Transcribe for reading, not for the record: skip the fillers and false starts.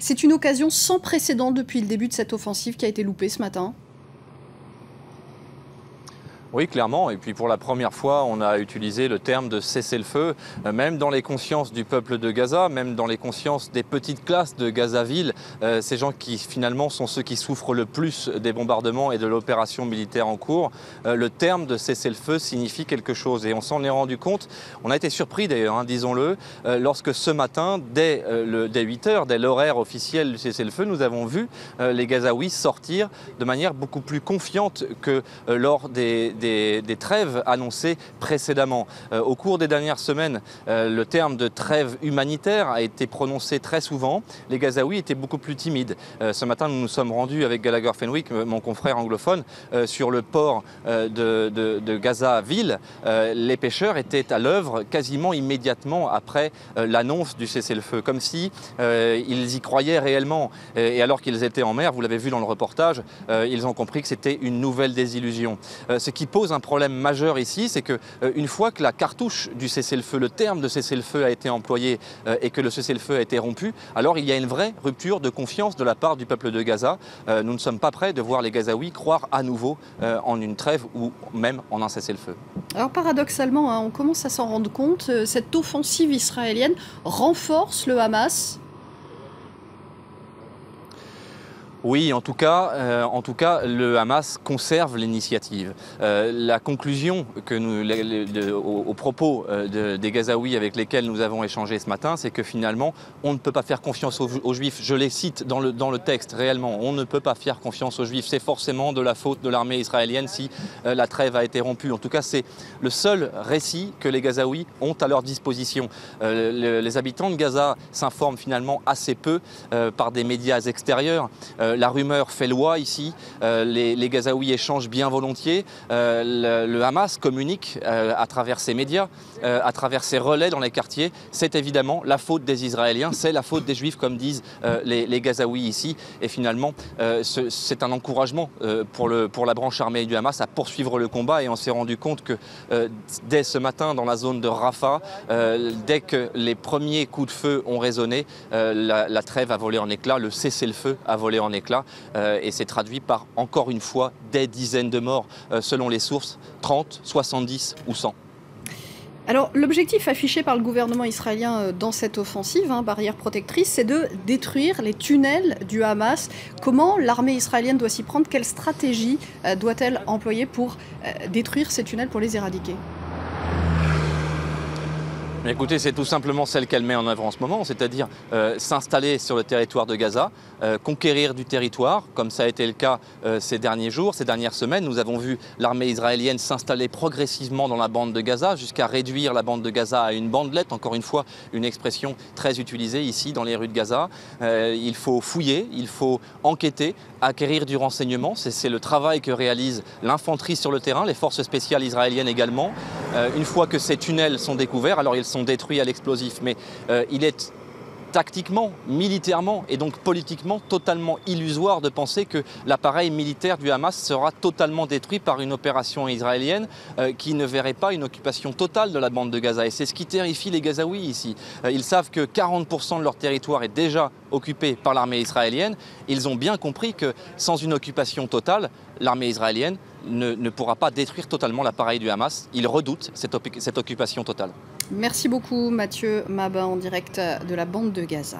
C'est une occasion sans précédent depuis le début de cette offensive qui a été loupée ce matin. Oui, clairement. Et puis pour la première fois, on a utilisé le terme de cessez-le-feu, même dans les consciences du peuple de Gaza, même dans les consciences des petites classes de Gaza-Ville. Ces gens qui finalement sont ceux qui souffrent le plus des bombardements et de l'opération militaire en cours. Le terme de cessez-le-feu signifie quelque chose. Et on s'en est rendu compte, on a été surpris d'ailleurs, hein, disons-le, lorsque ce matin, dès 8 heures, dès l'horaire officiel du cessez-le-feu, nous avons vu les Gazaouis sortir de manière beaucoup plus confiante que lors des trêves annoncées précédemment. Au cours des dernières semaines, le terme de trêve humanitaire a été prononcé très souvent. Les Gazaouis étaient beaucoup plus timides. Ce matin, nous nous sommes rendus avec Gallagher Fenwick, mon confrère anglophone, sur le port de Gaza-Ville. Les pêcheurs étaient à l'œuvre quasiment immédiatement après l'annonce du cessez-le-feu, comme si ils y croyaient réellement. Et alors qu'ils étaient en mer, vous l'avez vu dans le reportage, ils ont compris que c'était une nouvelle désillusion. Ce qui pose un problème majeur ici, c'est qu'une fois que la cartouche du cessez-le-feu, le terme de cessez-le-feu a été employé et que le cessez-le-feu a été rompu, alors il y a une vraie rupture de confiance de la part du peuple de Gaza. Nous ne sommes pas prêts de voir les Gazaouis croire à nouveau en une trêve ou même en un cessez-le-feu. Alors paradoxalement, hein, on commence à s'en rendre compte, cette offensive israélienne renforce le Hamas. Oui, en tout cas, le Hamas conserve l'initiative. La conclusion au propos des Gazaouis avec lesquels nous avons échangé ce matin, c'est que finalement, on ne peut pas faire confiance aux Juifs. Je les cite dans le texte, réellement. On ne peut pas faire confiance aux Juifs. C'est forcément de la faute de l'armée israélienne si la trêve a été rompue. En tout cas, c'est le seul récit que les Gazaouis ont à leur disposition. Les habitants de Gaza s'informent finalement assez peu par des médias extérieurs. La rumeur fait loi ici, les Gazaouis échangent bien volontiers, le Hamas communique à travers ses médias, à travers ses relais dans les quartiers. C'est évidemment la faute des Israéliens, c'est la faute des Juifs comme disent les Gazaouis ici. Et finalement, c'est un encouragement pour la branche armée du Hamas à poursuivre le combat. Et on s'est rendu compte que dès ce matin dans la zone de Rafah, dès que les premiers coups de feu ont résonné, la trêve a volé en éclats, le cessez-le-feu a volé en éclats. Et c'est traduit par, encore une fois, des dizaines de morts, selon les sources, 30, 70 ou 100. Alors l'objectif affiché par le gouvernement israélien dans cette offensive, hein, barrière protectrice, c'est de détruire les tunnels du Hamas. Comment l'armée israélienne doit s'y prendre? Quelle stratégie doit-elle employer pour détruire ces tunnels, pour les éradiquer? Écoutez, c'est tout simplement celle qu'elle met en œuvre en ce moment, c'est-à-dire s'installer sur le territoire de Gaza, conquérir du territoire, comme ça a été le cas ces derniers jours, ces dernières semaines. Nous avons vu l'armée israélienne s'installer progressivement dans la bande de Gaza, jusqu'à réduire la bande de Gaza à une bandelette, encore une fois, une expression très utilisée ici dans les rues de Gaza. Il faut fouiller, il faut enquêter, acquérir du renseignement. C'est le travail que réalise l'infanterie sur le terrain, les forces spéciales israéliennes également. Une fois que ces tunnels sont découverts, alors ils sont détruits à l'explosif, mais il est tactiquement, militairement et donc politiquement totalement illusoire de penser que l'appareil militaire du Hamas sera totalement détruit par une opération israélienne qui ne verrait pas une occupation totale de la bande de Gaza. Et c'est ce qui terrifie les Gazaouis ici. Ils savent que 40% de leur territoire est déjà occupé par l'armée israélienne. Ils ont bien compris que sans une occupation totale, l'armée israélienne ne pourra pas détruire totalement l'appareil du Hamas. Ils redoutent cette occupation totale. Merci beaucoup Mathieu Mabin en direct de la bande de Gaza.